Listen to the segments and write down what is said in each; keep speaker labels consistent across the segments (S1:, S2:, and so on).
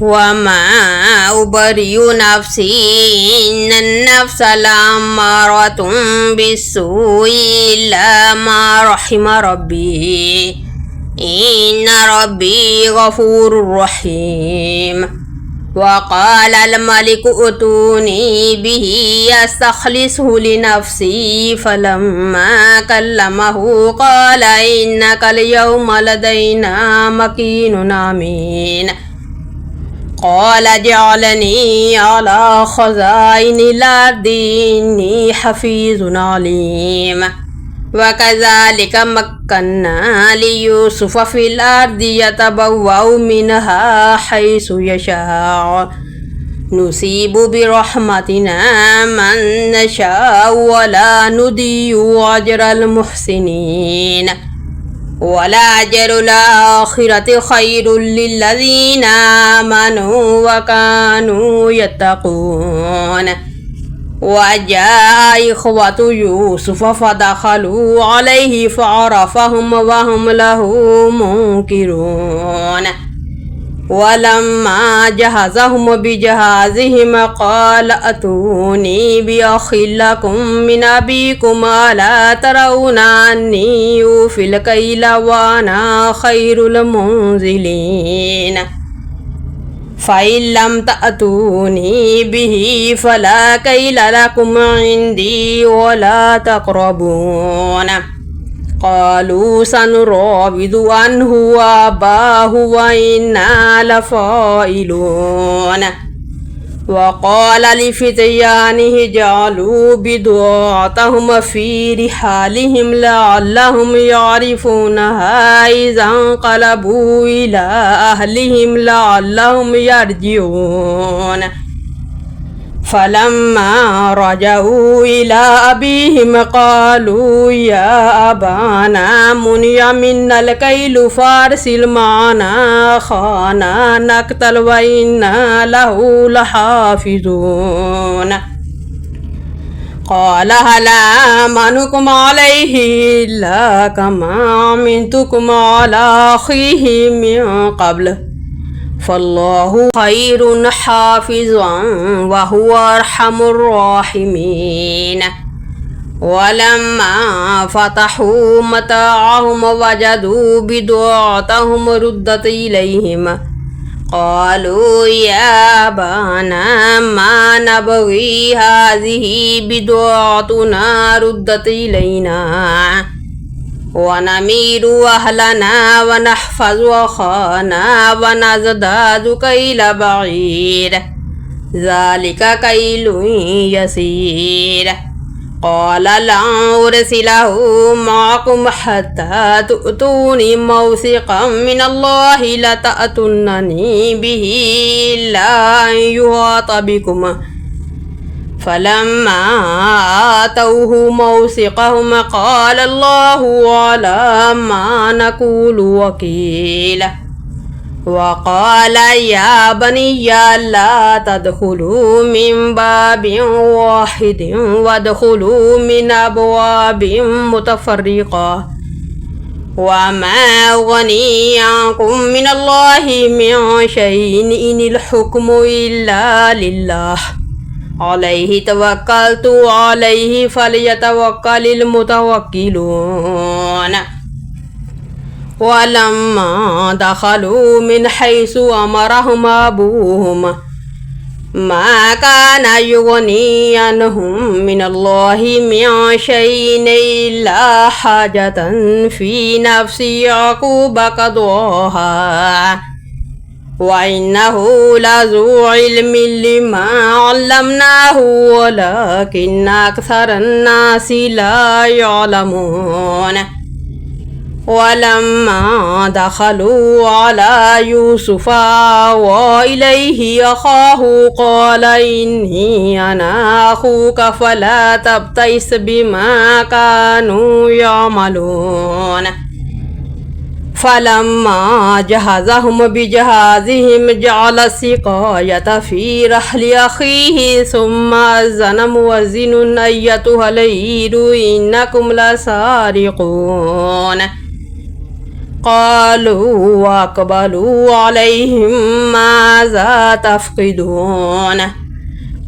S1: وما أبرئ نفسي إن النفس لأمارة بالسوء إلا ما رحم ربي إن ربي غفور رحيم. وقال الملك ائتوني به أستخلصه لنفسي فلما كلمه قال إنك اليوم لدينا مكين أمين. قال اجعلني على خزائن الأرض إني حفيظ عليم. وكذلك مكنا ليوسف في الأرض يتبوأ منها حيث يشاء نصيب برحمتنا من نشاء ولا نضيع أجر المحسنين ولأجر الآخرة خير للذين آمنوا وكانوا يتقون. وجاء إخوة يوسف فدخلوا عليه فعرفهم وهم له منكرون. ولما جهزهم بجهازهم قال ائتوني بأخ لكم من أبيكم ألا ترون أني أوفي الكيل وأنا خير المنزلين فإن لم تأتوني به فلا كيل لكم عندي ولا تقربون. قالوا سنراود عنه وأباه وإنا لفاعلون. وقال لفتيانه اجعلوا بضاعتهم في رحالهم لعلهم يعرفونها إذا انقلبوا إلى أهلهم لعلهم يرجعون. فلما رجعوا إلى أبيهم قالوا يا أبانا منع منا الكيل فأرسل معنا أخانا نقتل وإنا له لحافظون. قال هل آمنكم عليه إلا كما أمنتكم على أخيه من قبل فالله خير حافظا وهو أرحم الراحمين. ولما فتحوا متاعهم وجدوا بضاعتهم ردت إليهم قالوا يا أبانا ما نبغي هذه بضاعتنا ردت إلينا ونمير أهلنا ونحفظ أخانا ونزداد كيل بعير ذلك كيل يسير. قال لن أرسله معكم حتى تؤتوني موثقا من الله لتأتونني به إلا أن يحاط بكم. فلما آتوه موثقهم قال الله على ما نقول وكيل. وقال يا بني لا تدخلوا من باب واحد وادخلوا من أبواب متفرقة وما أغني عنكم من الله من شيء إن الحكم إلا لله عليه توكلت عليه فليتوكل المتوكلون. ولما دخلوا من حيث أمرهم أبوهم ما كان يغني عنهم من الله من شيء إلا حاجة في نفس يعقوب قضاها وإنه لذو علم لما علمناه ولكن أكثر الناس لا يعلمون. ولما دخلوا على يوسف آوى إليه أخاه قال إني أنا أخوك فلا تبتئس بما كانوا يعملون. فلما جهزهم بجهازهم جعل السقاية في رحل أخيه ثم أذن مؤذن أيتها العير إنكم لسارقون. قالوا وأقبلوا عليهم ماذا تفقدون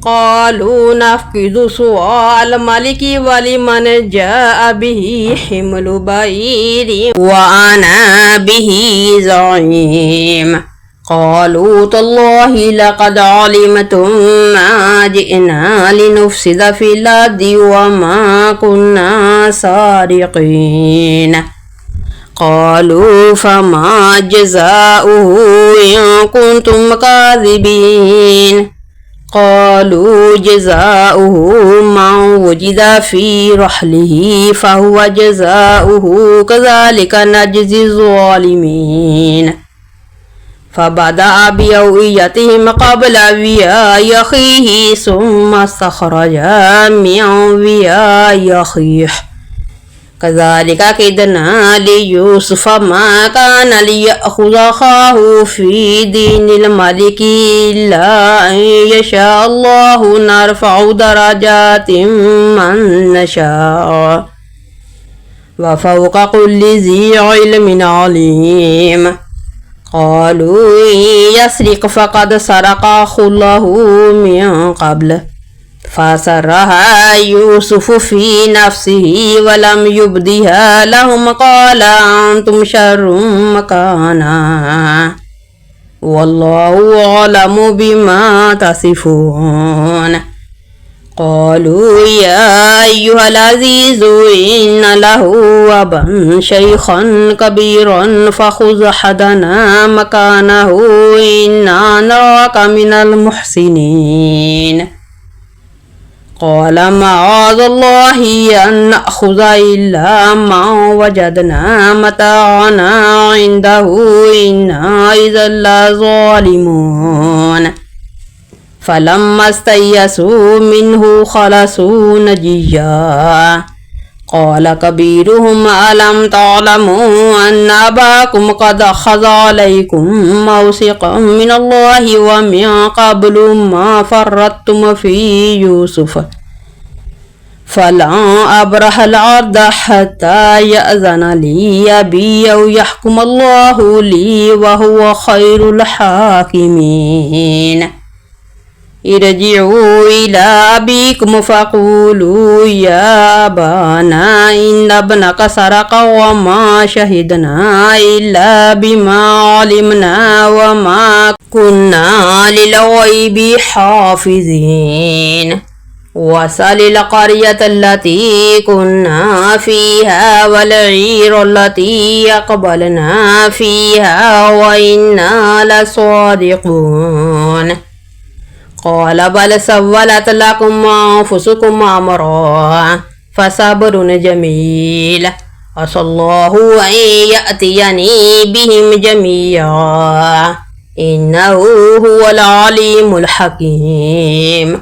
S1: قالوا نفقد سوء الملك ولمن جاء به حمل بعير وأنا به زعيم قالوا تالله لقد علمتم ما جئنا لنفسد في الأرض وما كنا سارقين قالوا فما جزاؤه إن كنتم كاذبين قالوا جزاؤه من وجد في رحله فهو جزاؤه كذلك نجزي الظالمين فبدأ بأوعيتهم قبل وعاء أخيه ثم استخرج من وعاء أخيه كذلك كدنا ليوسف ما كان ليأخذ أخاه في دين الملك إلا أن يشاء الله نرفع درجات من نشاء وفوق كل ذي علم عليم قالوا إن يسرق فقد سرق أخ له من قبل فأسرها يوسف في نفسه ولم يبدها لهم قال أنتم شر مكانا والله أعلم بما تصفون قالوا يا أيها العزيز إن له أبا شيخا كبيرا فخذ أحدنا مكانه إنا نراك من المحسنين قال معاذ الله أن نأخذ إلا ما وجدنا متاعنا عنده إنا إذا لظالمون فلما استيئسوا منه خلصوا نجيا قال كبيرهم ألم تعلموا أن أباكم قد أخذ عليكم موثقا من الله ومن قبل ما فرطتم في يوسف فلن أبرح الأرض حتى يأذن لي أبي أو يحكم الله لي وهو خير الحاكمين ارجعوا إلى أبيكم فقولوا يا أبانا إن ابنك سرق وما شهدنا إلا بما علمنا وما كنا للغيب حافظين واسأل القرية التي كنا فيها والعير التي أقبلنا فيها وإنا لصادقون قال بل سولت لكم أنفسكم أمرا فصبر جميل عسى الله أن يأتيني بهم جميعا إنه هو العليم الحكيم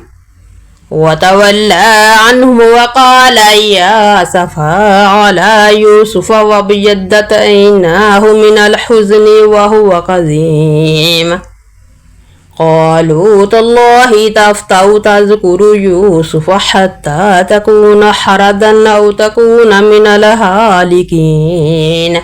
S1: وتولى عنهم وقال يا أسفا على يوسف وابيضت عيناه من الحزن وهو كظيم قالوا تالله تفتأ تذكر يوسف حتى تكون حردا أو تكون من الهالكين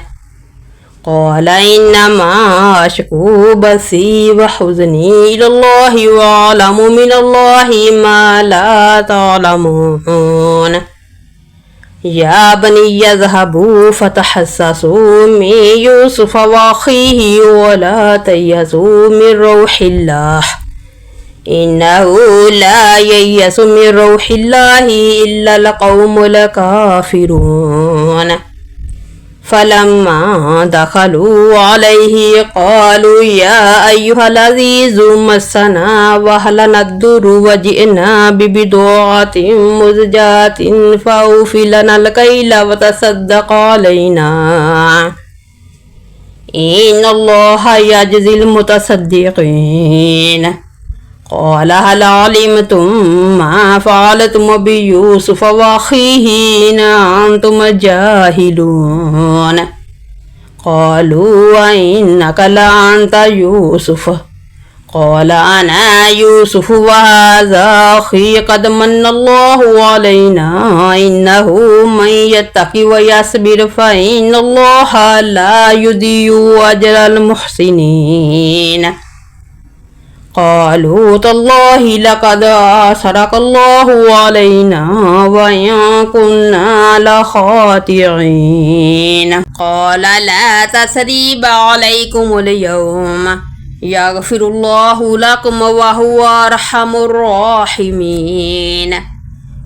S1: قال إنما أشكو بثي وحزني إلى الله وأعلم من الله ما لا تعلمون يا بني اذهبوا فتحسسوا من يوسف وأخيه ولا تيأسوا من روح الله إنه لا ييأس من روح الله إلا القوم الكافرون فلما دخلوا عليه قالوا يا أيها العزيز مسنا وأهلنا الضر وجئنا ببضاعة مزجاة فأوف لنا الكيل وتصدق علينا إن الله يجزي المتصدقين قال هل علمتم ما فعلتم بيوسف وأخيه إن أنتم جاهلون قالوا وإنك لأنت يوسف قال أنا يوسف وهذا أخي قد من الله علينا إنه من يتق ويصبر فإن الله لا يضيع أجر المحسنين قالوا تالله لقد أثرك الله علينا وإن كنا لخاطئين قال لا تثريب عليكم اليوم يغفر الله لكم وهو أرحم الراحمين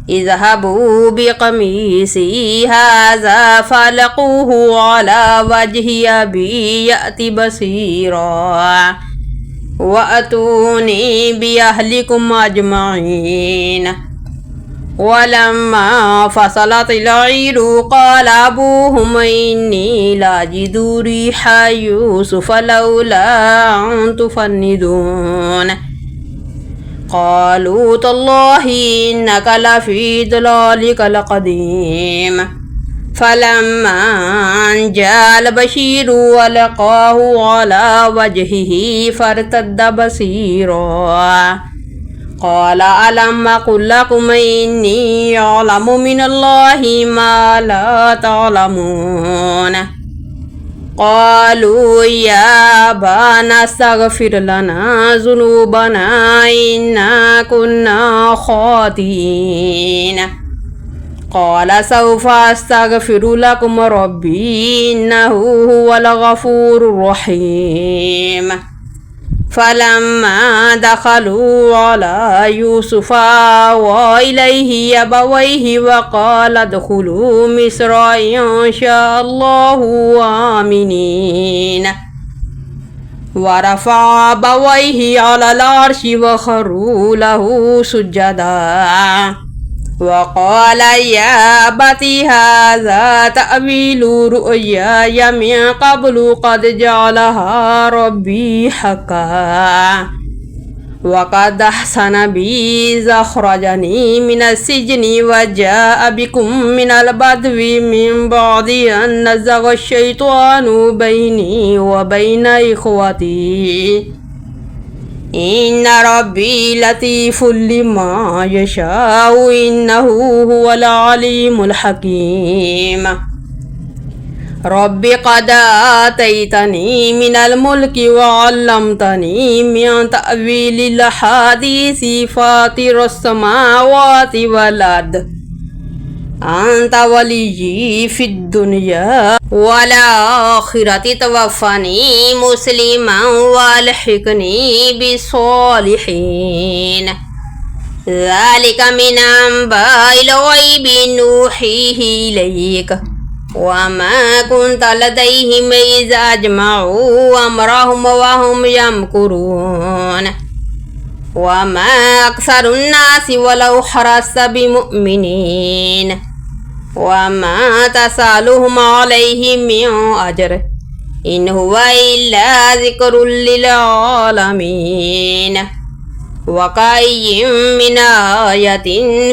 S1: اذهبوا بقميصي هذا فألقوه على وجه أبي يأت بصيرا وأتوني بأهلكم أجمعين ولما فصلت العير قال أبوهم إني لأجد ريح يوسف لولا أن تفندون قالوا تالله إنك لفي ضلالك القديم فلما أن جاء البشير ولقاه على وجهه فارتد بصيرا قال ألم أقل لكم إني أعلم من الله ما لا تعلمون قالوا يا أبانا استغفر لنا ذنوبنا إنا كنا خاطئين قال سوف أستغفر لكم ربي إنه هو الغفور الرحيم فلما دخلوا على يوسف آوى إليه أبويه وقال ادخلوا مصر إن شاء الله آمنين ورفع أبويه على العرش وخروا له سجدا وقال يا أبت هذا تأويل رؤياي من قبل قد جعلها ربي حقا وقد أحسن بي إذ أخرجني من السجن وجاء بكم من البدو من بعد أن نزغ الشيطان بيني وبين إخوتي إن ربي لطيف لما يشاء إنه هو العليم الحكيم رب قد آتيتني من الملك وعلمتني من تأويل الأحاديث فاطر السماوات والأرض أنت وليي في الدنيا والآخرة توفني مسلما والحقني بالصالحين ذلك من أنباء الغيب نوحيه إليك وما كنت لديهم إذ أجمعوا أمرهم وهم يمكرون وما أكثر الناس ولو حرصت بمؤمنين وما تسألهم عليه من أجر إن هو إلا ذكر للعالمين وكأي من آية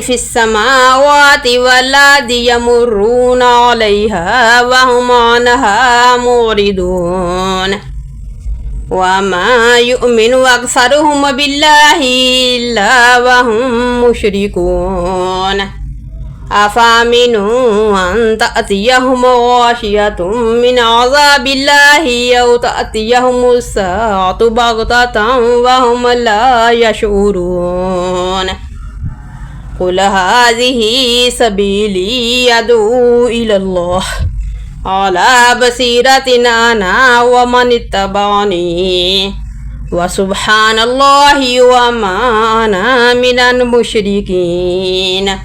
S1: في السماوات والأرض يمرون عليها وهم عنها معرضون وما يؤمن أكثرهم بالله إلا وهم مشركون أفأمنوا أن تأتيهم غاشية من عذاب الله أو تأتيهم الساعة بغتة وهم لا يشعرون قل هذه سبيلي أدعو إلى الله على بصيرة أنا ومن اتبعني وسبحان الله وما أنا من المشركين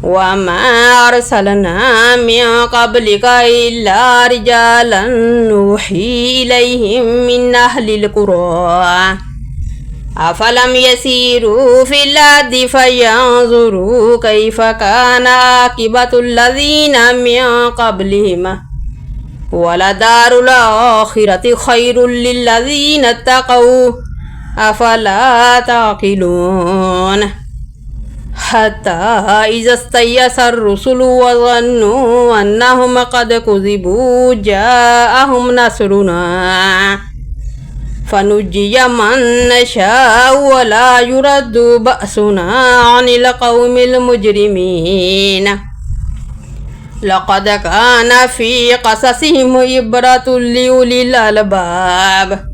S1: وما أرسلنا من قبلك إلا رجالا نوحي إليهم من أهل القرى أفلم يسيروا في الأرض فينظروا كيف كان عاقبة الذين من قبلهم ولدار الآخرة خير للذين اتقوا أفلا تعقلون حتى إذا استيأس الرسل وظنوا أنهم قد كذبوا جاءهم نصرنا فنجي من نشاء ولا يرد بأسنا عن القوم المجرمين لقد كان في قصصهم عبرة لأولي الألباب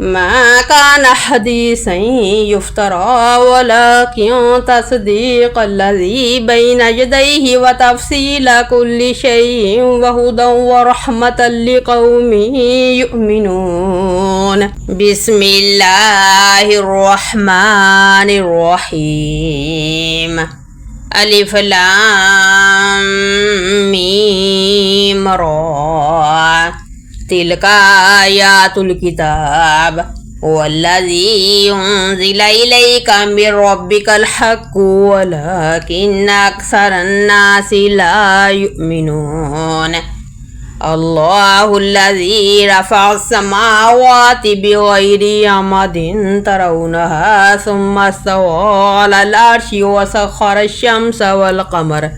S1: ما كان حديثا يفترى ولكن تصديق الذي بين يديه وتفصيل كل شيء وهدى ورحمة لقوم يؤمنون بسم الله الرحمن الرحيم ألف لام ميم را تلك آيات الكتاب والذي أنزل إليك من ربك الحق ولكن أكثر الناس لا يؤمنون الله الذي رفع السماوات بغير عمد ترونها ثم استوى على العرش وسخر الشمس والقمر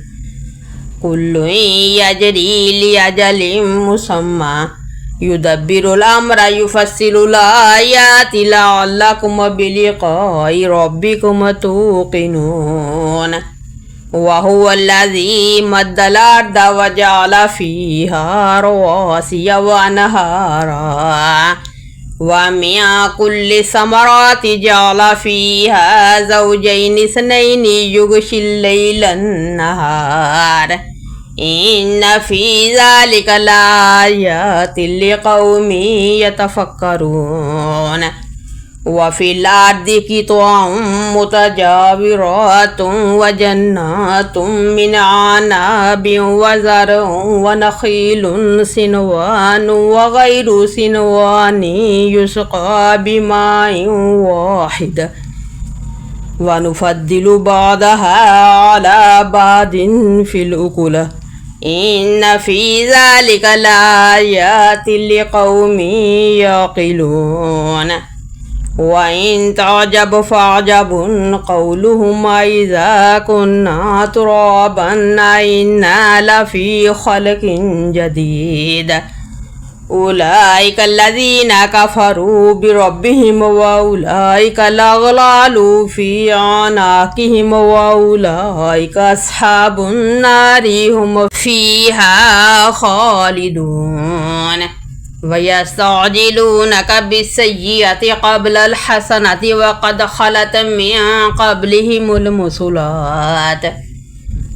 S1: كل يجري لأجل مسمى يدبر الأمر يفصل الآيات لعلكم بلقاء ربكم توقنون وهو الذي مد الأرض وجعل فيها رواسي وأنهارا ومن كل الثمرات جعل فيها زوجين اثنين يغشي الليل النهار إن في ذلك لآيات لقوم يتفكرون وفي الأرض قطع متجاورات وجنات من عناب وزرع ونخيل سنوان وغير سنوان يسقى بماء واحد ونفضل بعضها على بعض في الأكل إن في ذلك لآيات لقوم يعقلون وإن تعجب فعجب قولهم إذا كنا ترابا إنا لفي خلق جديد أولئك الذين كفروا بربهم وأولئك الأغلال في أعناقهم وأولئك أصحاب النار هم فيها خالدون ويستعجلونك بالسيئة قبل الحسنة وقد خلت من قبلهم المثلات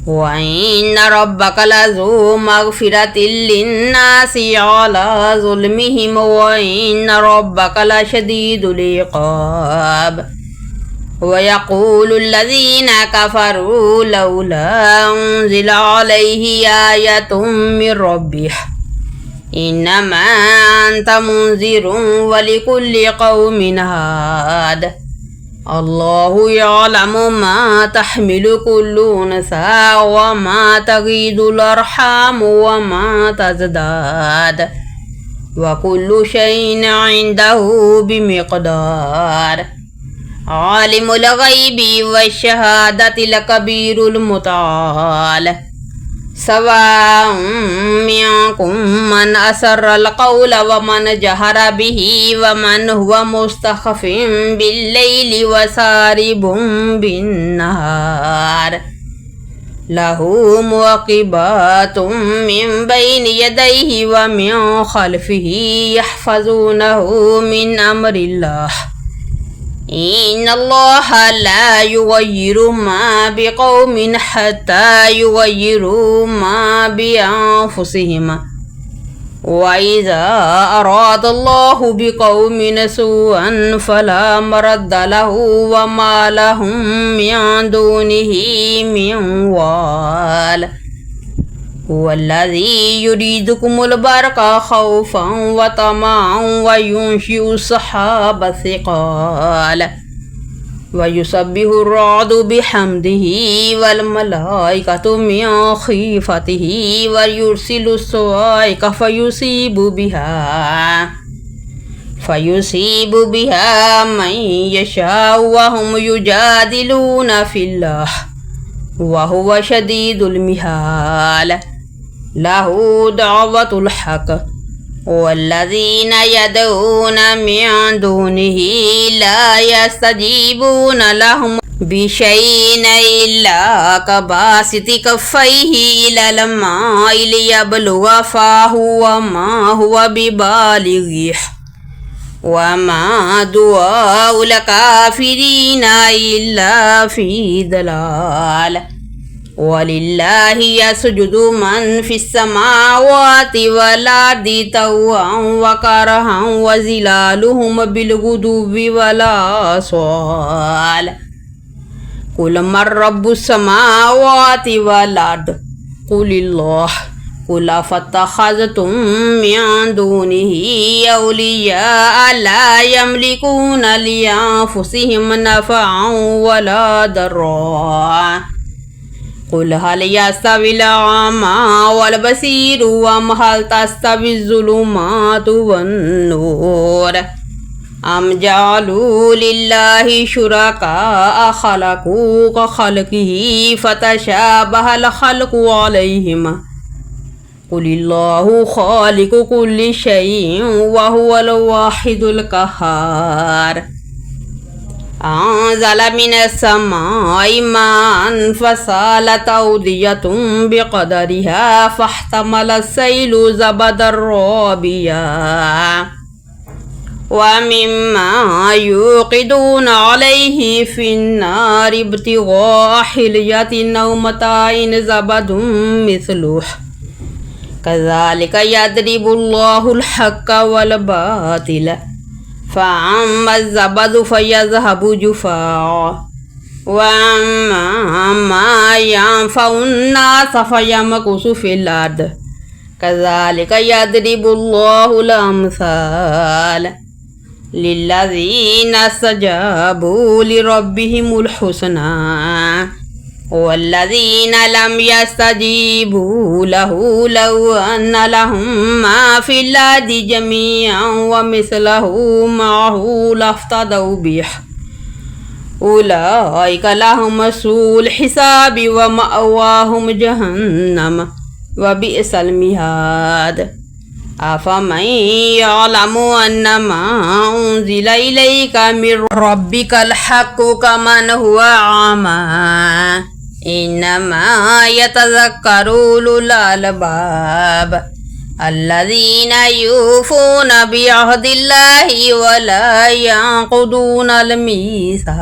S1: وإن ربك لذو مغفرة للناس على ظلمهم وإن ربك لشديد العقاب ويقول الذين كفروا لولا أنزل عليه آية من ربه إنما أنت منذر ولكل قوم هاد الله يعلم ما تحمل كل أنثى وما تغيض الأرحام وما تزداد وكل شيء عنده بمقدار عالم الغيب والشهادة الكبير المتعال سواء منكم من أسر القول ومن جهر به ومن هو مستخف بالليل وسارب بالنهار له معقبات من بين يديه ومن خلفه يحفظونه من أمر الله إن الله لا يغير ما بقوم حتى يغيروا ما بأنفسهم وإذا أراد الله بقوم سوءا فلا مرد له وما لهم من دونه من وال هو الذي يريدكم البرق خوفا وطمعا وينشئ السحاب الثقال ويسبح الرعد بحمده والملائكة من خيفته ويرسل الصواعق فيصيب بها من يشاء وهم يجادلون في الله وهو شديد المحال له دعوة الحق والذين يدعون من دونه لا يستجيبون لهم بشيء إلا كباسط كفيه إلى الماء ليبلغ فاه وما هو ببالغه وما دعاء الكافرين إلا في ضلال ولله يسجد من في السماوات والأرض طوعا وكرها وظلالهم بالغدو والآصال قل من رب السماوات والأرض قل الله قل فاتخذتم من دونه أولياء لا يملكون لأنفسهم نفعا ولا ضرا قل هل يستوي الأعمى والبصير أم هل تستوي الظلمات والنور أم جعلوا لله شركاء خلقوا كخلقه فتشابه الخلق عليهم قل الله خالق كل شيء وهو الواحد القهار أنزل من السماء ماء فسالت أودية بقدرها فاحتمل السيل زبدا رابيا ومما يوقدون عليه في النار ابتغاء حلية أو متاع زبد مثله كذلك يضرب الله الحق والباطل فأما الزبد فيذهب جفاء وأما ما ينفع الناس فيمكث في الأرض كذلك يضرب الله الأمثال للذين استجابوا لربهم الحسنى والذين لم يستجيبوا له لو أن لهم ما في الأرض جميعا ومثله معه لافتدوا به أولئك لهم سوء الحساب ومأواهم جهنم وبئس المهاد أفمن يعلم أنما أنزل إليك من ربك الحق كمن هو أعمى إنما يتذكر أولو الألباب الذين يوفون بعهد الله ولا ينقضون الميثاق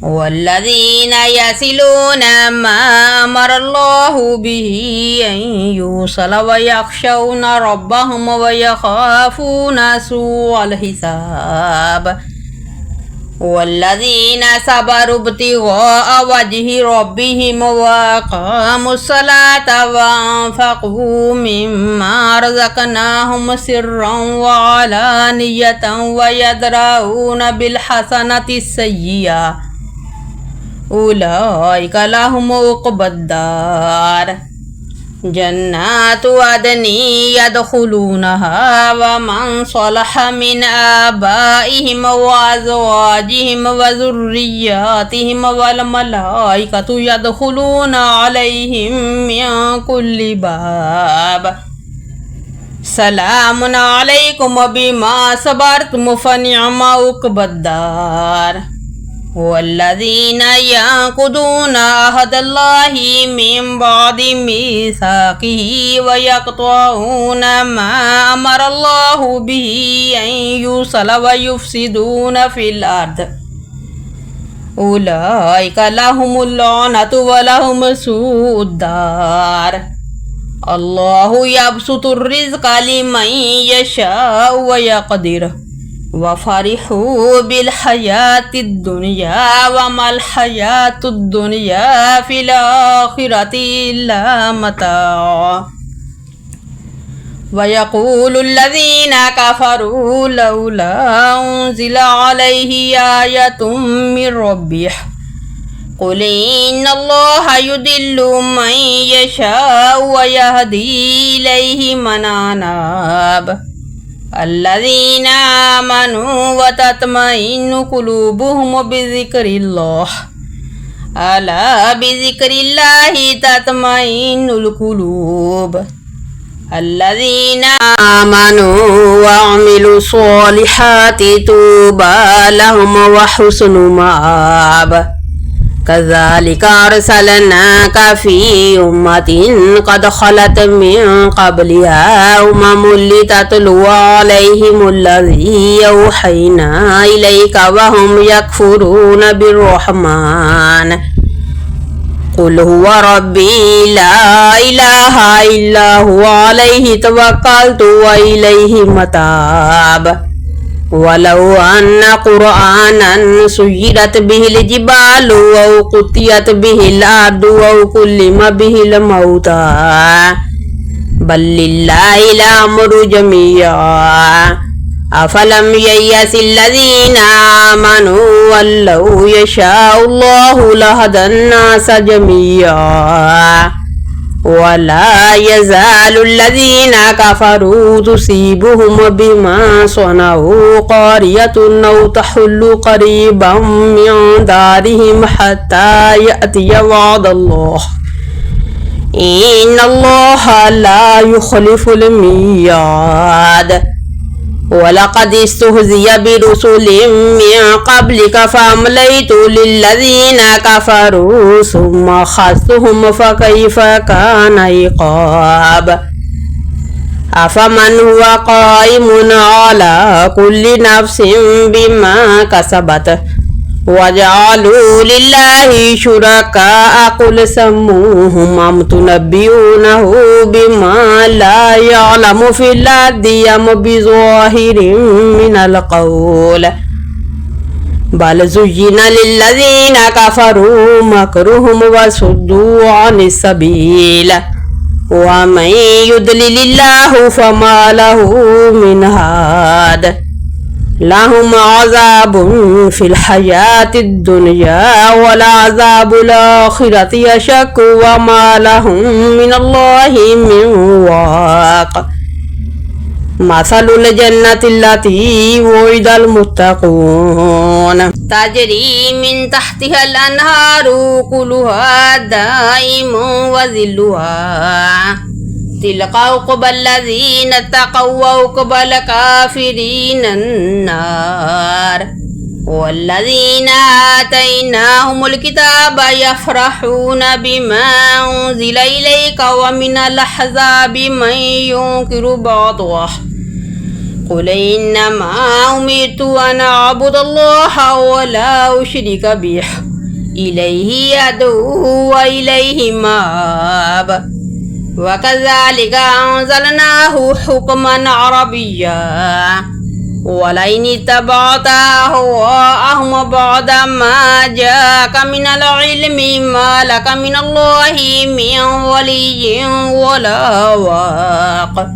S1: والذين يصلون ما أمر الله به أن يوصل ويخشون ربهم ويخافون سوء الحساب والذين صبروا ابتغاء وجه ربهم وأقاموا الصلاة وأنفقوا مما رزقناهم سرا وعلانية ويدرؤون بالحسنة السيئة أولئك لهم عقبى الدار جنات عدن يدخلونها ومن صلح من آبائهم وأزواجهم وذرياتهم والملائكة يدخلون عليهم من كل باب سلام عليكم بما صبرتم فنعم عقبى الدار والذين ينقضون عهد الله من بعد ميثاقه ويقطعون ما أمر الله به أن يوصل ويفسدون في الأرض أولئك لهم اللعنة ولهم سوء الدار الله يبسط الرزق لمن يشاء ويقدر وفرحوا بالحياة الدنيا وما الحياة الدنيا في الآخرة إلا متاع ويقول الذين كفروا لولا أنزل عليه آية من ربه قل إن الله يضل من يشاء ويهدي إليه من أناب الذين آمنوا وتطمئن قلوبهم بذكر الله ألا بذكر الله تطمئن القلوب الذين آمنوا وعملوا الصالحات طوبى لهم وحسن مآب كذلك أرسلناك في أمة قد خلت من قبلها لتتلو عليهم الذي أوحينا إليك وهم يكفرون بالرحمن قل هو ربي لا إله إلا هو عليه توكلت وإليه متاب ولو أن قرآنا سيرت به الجبال أو قطيت به الأرض أو كلم به الموتى بل لله الأمر جميعا أفلم ييأس الذين آمنوا أن لو يشاء الله لهدى الناس جميعا ولا يزال الذين كفروا تصيبهم بما صنعوا قارية أو تحل قريبا من دارهم حتى يأتي وعد الله إن الله لا يخلف الميعاد ولقد استهزئ برسل من قبلك فأمليت للذين كفروا ثم أخذتهم فكيف كان عقاب أفمن هو قائم على كل نفس بما كسبت وجعلوا لله شركاء قل سموهم أم تنبئونه بما لا يعلم في الأرض أم بظاهر من القول بل زين للذين كفروا مكرهم وصدوا عن السبيل ومن يضلل الله فما له من هاد لهم عذاب في الحياة الدنيا ولعذاب الآخرة أشق وما لهم من الله من واق مثل الجنة التي وعد المتقون تجري من تحتها الأنهار كلها دائم وذلها تلك عقبى الذين اتقوا وعقبى الكافرين النار والذين آتيناهم الكتاب يفرحون بما أنزل إليك ومن الأحزاب من ينكر بعضه قل إنما أمرت أن أعبد الله ولا أشرك به إليه أدعو وإليه مآب وكذلك أنزلناه حكما عربيا ولئن اتبعت أهواءهم بعد ما جاءك من العلم ما لك من الله من ولي ولا واق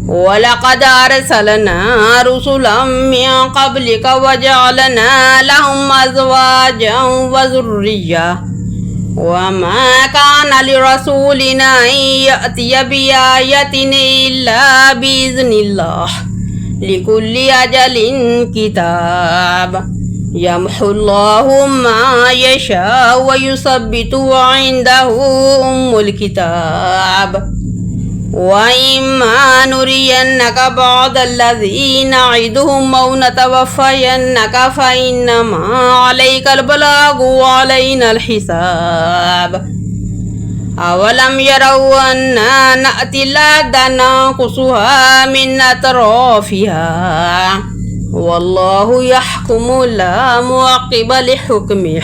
S1: ولقد أرسلنا رسلا من قبلك وجعلنا لهم أزواجا وذرية وما كان لرسول أن يأتي بآية إلا بإذن الله لكل أجل كتاب يمحو الله ما يشاء ويثبت وعنده أم الكتاب وإما نرينك بعض الذي نعدهم أو نتوفينك فإنما عليك البلاغ وعلينا الحساب أولم يروا أنا نأتي الأرض ننقصها من أطرافها والله يحكم لا معقب لحكمه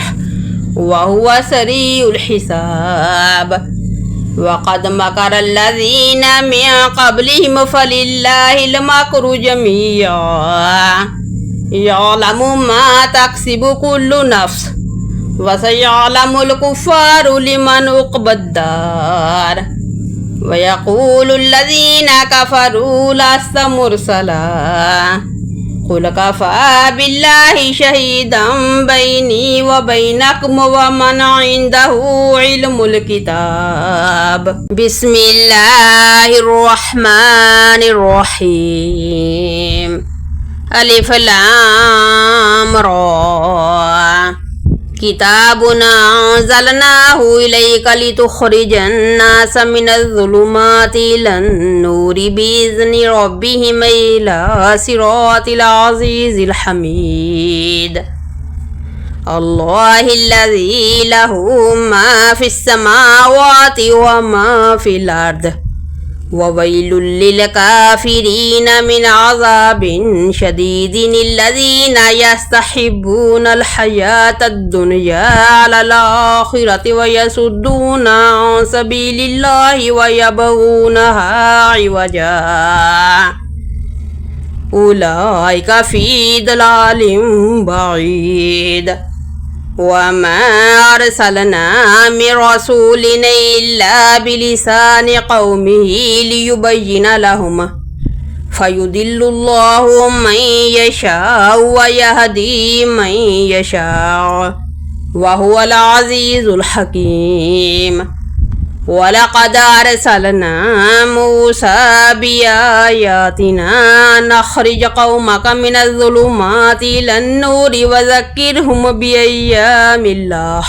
S1: وهو سريع الحساب وقد مكر الذين من قبلهم فلله المكر جميعا يعلم ما تكسب كل نفس وسيعلم الكفار لمن عقبى الدار ويقول الذين كفروا لست مرسلا قل كفى بالله شهيدا بيني وبينكم ومن عنده علم الكتاب بسم الله الرحمن الرحيم ألف لام را كتاب أنزلناه إليك لتخرج الناس من الظلمات إلى النور بإذن ربهم إلى صراط العزيز الحميد الله الذي له ما في السماوات وما في الأرض وويل للكافرين من عذاب شديد الذين يستحبون الحياة الدنيا على الآخرة ويصدون عن سبيل الله ويبغونها عوجا أولئك في ضلال بعيد وما أرسلنا من رسول إلا بلسان قومه ليبين لهم فيضل الله من يشاء ويهدي من يشاء وهو العزيز الحكيم ولقد أرسلنا موسى بآياتنا نخرج قومك من الظلمات إلى النور وذكرهم بأيام الله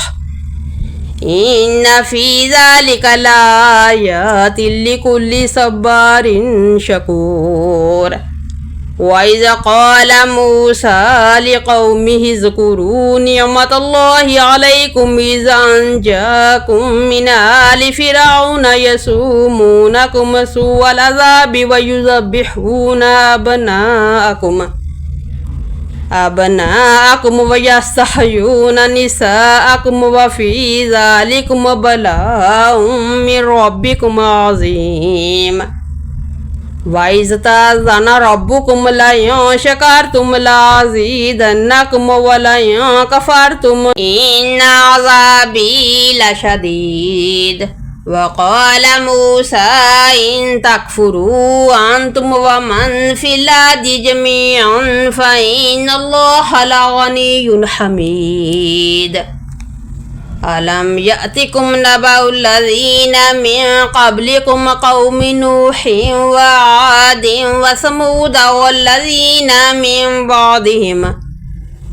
S1: إن في ذلك لآيات لكل صبار شكور وإذ قال موسى لقومه اذكروا نعمة الله عليكم إذ أنجاكم من آل فرعون يسومونكم سوء العذاب ويذبحون أبناءكم ويستحيون نساءكم وفي ذلكم بلاء من ربكم عظيم وإذ تأذن ربكم لئن شكرتم لأزيدنكم ولئن كفرتم إن عذابي لشديد وقال موسى إن تكفروا أنتم ومن في الأرض جميعا فإن الله لغني حميد ألم يأتكم نبأ الذين من قبلكم قوم نوح وعاد وثمود والذين من بعدهم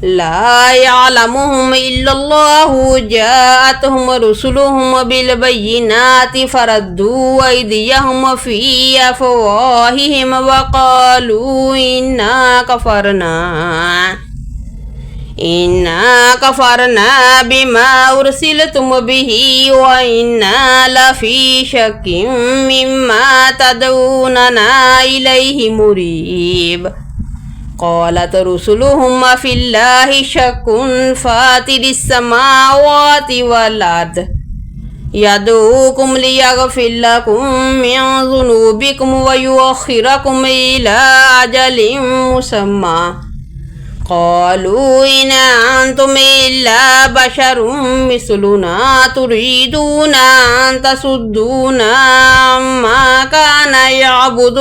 S1: لا يعلمهم إلا الله جاءتهم رسلهم بالبينات فردوا أيديهم في أفواههم وقالوا إنا كفرنا بما أرسلتم به وإنا لفي شك مما تدعوننا إليه مريب قالت رسلهم في الله شك فاتر السماوات والأرض يدعوكم ليغفر لكم من ذنوبكم ويؤخركم إلى أجل مسمى قالوا إن أنتم إلا بشر مثلنا تريدون أن تصدونا عما كان يعبد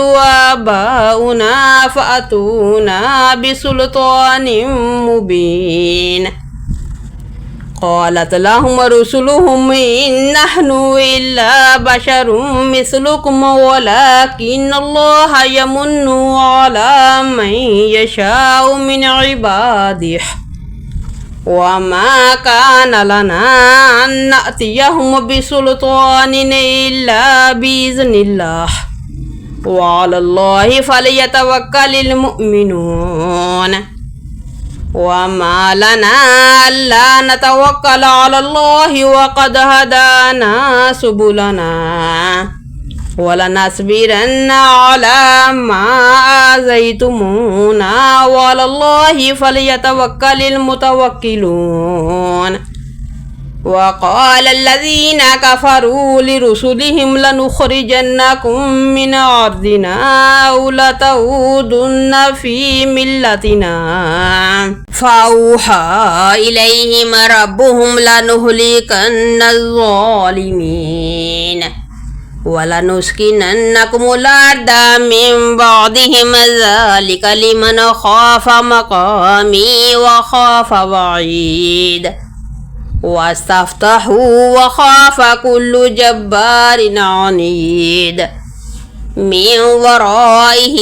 S1: آباؤنا فأتونا بسلطان مبين قالت لهم رسلهم إن نحن إلا بشر مثلكم ولكن الله يمن على من يشاء من عباده وما كان لنا أن نأتيهم بسلطان إلا بإذن الله وعلى الله فليتوكل المؤمنون وما لنا ألا نتوكل على الله وقد هدانا سبلنا ولنصبرن على ما آذيتمونا وعلى الله فليتوكل المتوكلون وقال الذين كفروا لرسلهم لنخرجنكم من أرضنا أو لتعودن في ملتنا فأوحى إليهم ربهم لنهلكن الظالمين ولنسكننكم الأرض من بعدهم ذلك لمن خاف مقامي وخاف وعيد واستفتحوا وخاف كل جبار عنيد من ورائه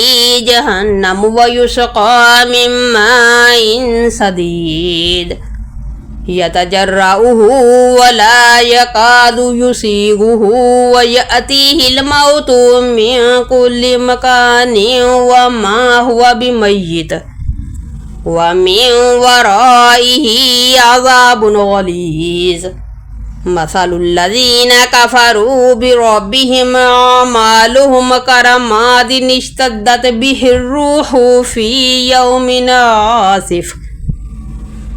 S1: جهنم ويسقى من ماء سديد يتجرعه ولا يكاد يسيغه ويأتيه الموت من كل مكان وما هو بميت ومن ورائه عذاب غليظ مثل الذين كفروا بربهم أعمالهم كرماد اشتدت به الروح في يوم عاصف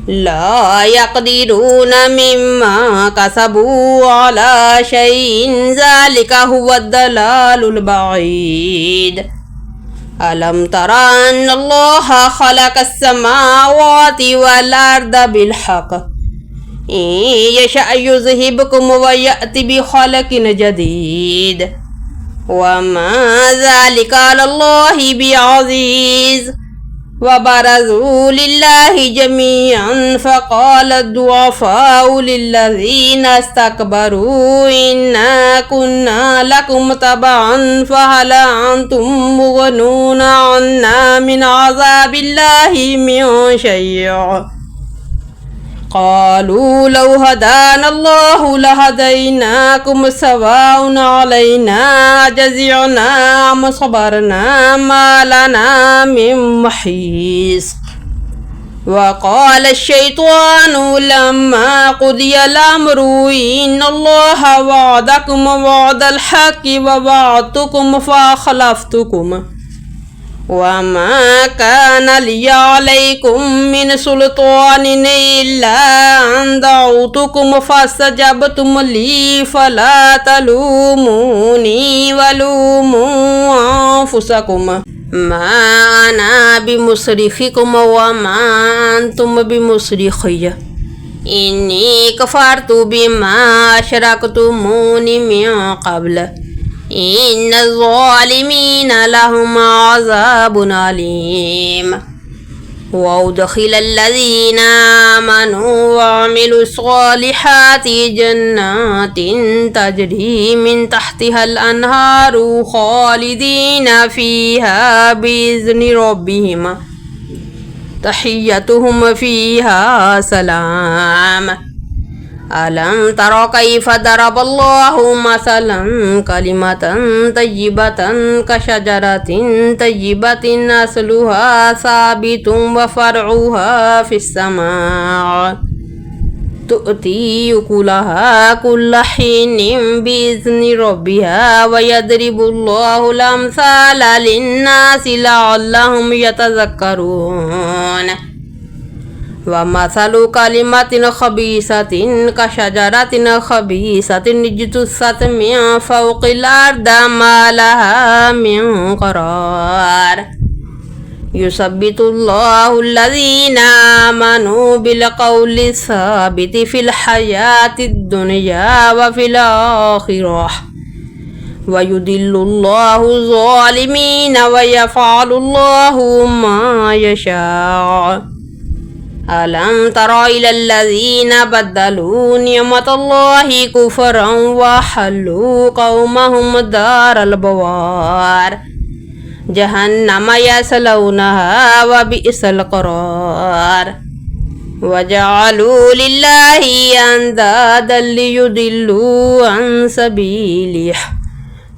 S1: لا يقدرون مما كسبوا على شيء ذلك هو الضلال البعيد ألم تر أن الله خلق السماوات والأرض بالحق إن يشأ يذهبكم ويأتي بخلق جديد وما ذلك على الله بعزيز وبرزوا لله جميعا فقال الضعفاء للذين استكبروا إنا كنا لكم تبعا فهل أنتم مغنون عنا من عذاب الله من شيء قالوا لو هدانا الله لهديناكم سواء علينا جزعنا أم صبرنا ما لنا من محيص وقال الشيطان لما قضي الأمر إن الله وعدكم وعد الحق ووعدتكم فأخلفتكم وما كان لي عليكم من سلطان إلا أن دعوتكم فاستجبتم لي فلا تلوموني ولوموا أنفسكم ما أنا بمصرخكم وما أنتم بمصرخي إني كفرت بما أشركتمون من قبل إن الظالمين لهم عذاب أليم وأدخل الذين آمنوا وعملوا الصالحات جنات تجري من تحتها الأنهار خالدين فيها بإذن ربهم تحيتهم فيها سلام ألم تر كيف ضرب الله مثلا كلمة طيبة كشجرة طيبة أصلها ثابت وفرعها في السماء تؤتي أكلها كل حين بإذن ربها ويضرب الله الأمثال للناس لعلهم يتذكرون ومثل كلمة خبيثة كشجرة خبيثة اجتثت من فوق الأرض ما لها من قرار يثبت الله الذين آمنوا بالقول الثابت في الحياة الدنيا وفي الآخرة ويضل الله الظالمين ويفعل الله ما يشاء ألم تر إلى الذين بدلوا نعمة الله كفرا وحلوا قومهم دار البوار جهنم يصلونها وبئس القرار وجعلوا لله أندادا ليضلوا عن سبيله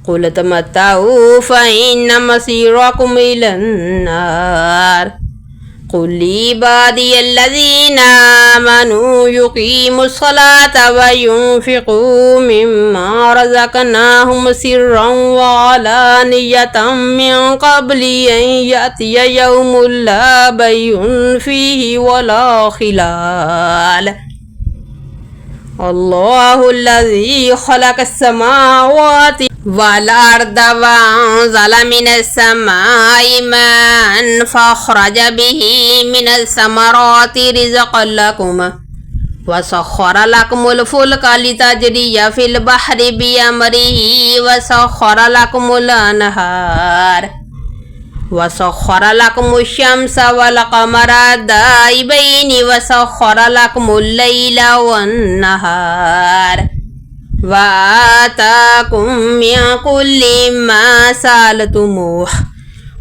S1: قل تمتعوا فإن مصيركم إلى النار قل لعبادي الذين آمنوا يقيموا الصلاة وينفقوا مما رزقناهم سرا وعلانية من قبل أن يأتي يوم لا بيع فيه ولا خلال الله الذي خلق السماوات والأرض وأنزل من السماء ماء فأخرج به من الثمرات رزقا لكم وسخر لكم الفلك لتجري في البحر بأمره وسخر لكم الأنهار وسخر لكم الشمس والقمر دائبين وسخر لكم الليل والنهار وآتاكم من كل ما سألتموه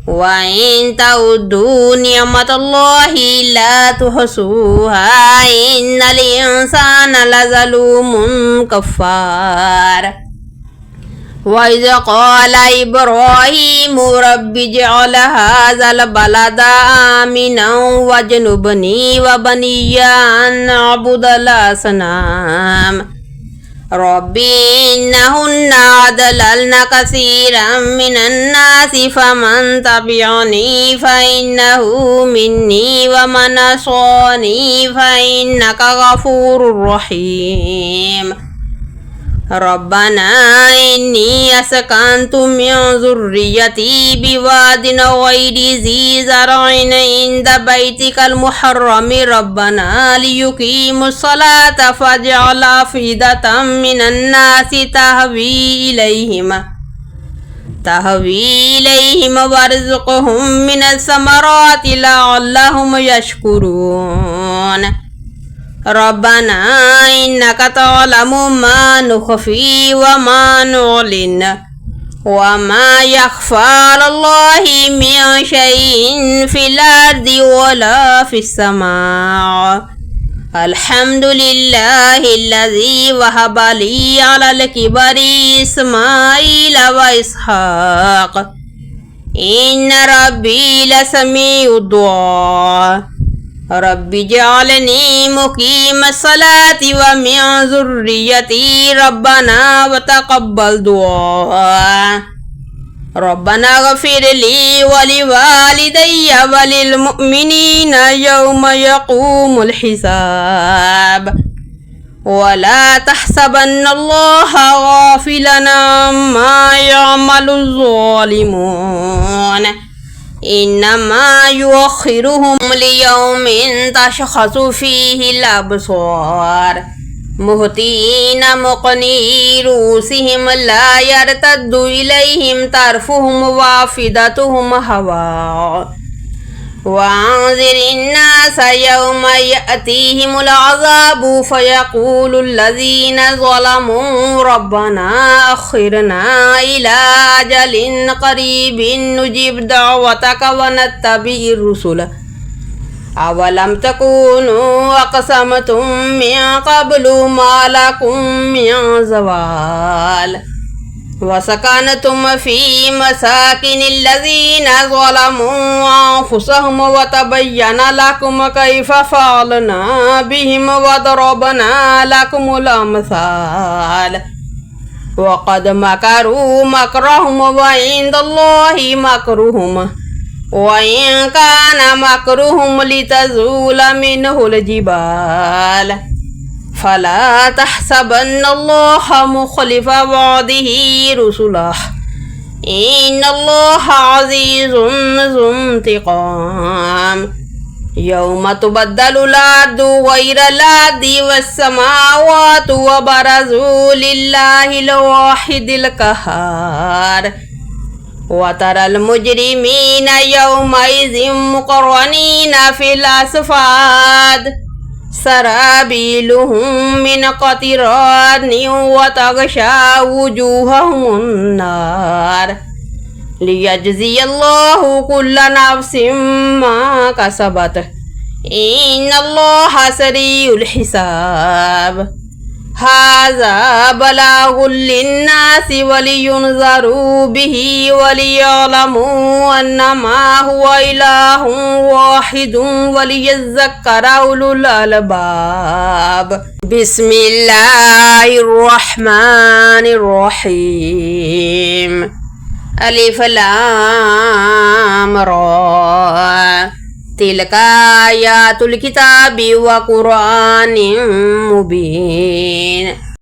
S1: وإن تعدوا نعمة الله لا تحصوها إن الإنسان لظلوم كفار وإذ قال إبراهيم رب اجعل هذا البلد آمنا واجنبني وبني أن نعبد الأصنام رب إنهن أضللن كثيرا من الناس فمن تبعني فإنه مني ومن عصاني فإنك غفور رحيم ربنا إني أسكنت من ذريتي بواد غير ذي زرع عند بيتك المحرم ربنا ليقيموا الصلاة فاجعل أفئدة من الناس تهوي إليهم وارزقهم من الثمرات لعلهم يشكرون ربنا إنك تعلم ما نخفي وما نعلن وما يخفى على الله من شيء في الأرض ولا في السماء الحمد لله الذي وهب لي على الكبر إسماعيل وإسحاق إن ربي لسميع الدعاء رب اجعلني مقيم الصلاة ومن ذريتي ربنا وتقبل دعاء ربنا اغفر لي ولوالدي وللمؤمنين يوم يقوم الحساب ولا تحسبن الله غافلا عما يعمل الظالمون إنما يؤخرهم ليوم تشخص فيه الأبصار مهطعين مقنعي رؤوسهم لا يرتد إليهم طرفهم وأفئدتهم هواء وأنذر الناس يوم يأتيهم العذاب فيقول الذين ظلموا ربنا أخرنا إلى أجل قريب نجب دعوتك ونتبع الرسل أولم تكونوا أقسمتم من قبل ما لكم من زوال وسكنتم في مساكن الذين ظلموا أنفسهم وتبين لكم كيف فعلنا بهم وضربنا لكم الأمثال وقد مكروا مكرهم وعند الله مكرهم وإن كان مكرهم لتزول منه الجبال فلا تحسبن الله مخلف وعده رسله إن الله عزيز ذو انتقام يوم تبدل الأرض غير الأرض والسماوات وبرزوا لله الواحد القهار وترى المجرمين يومئذ مقرنين في الأصفاد سرابيلهم من قطران وتغشى وجوههم النار ليجزي الله كل نفس ما كسبت إن الله سريع الحساب هذا بلاغ للناس ولينذروا به وليعلموا أنما هو إله واحد وليذكر أولو الألباب بسم الله الرحمن الرحيم ألف لام را تلك آيات الكتاب وقرآن مبين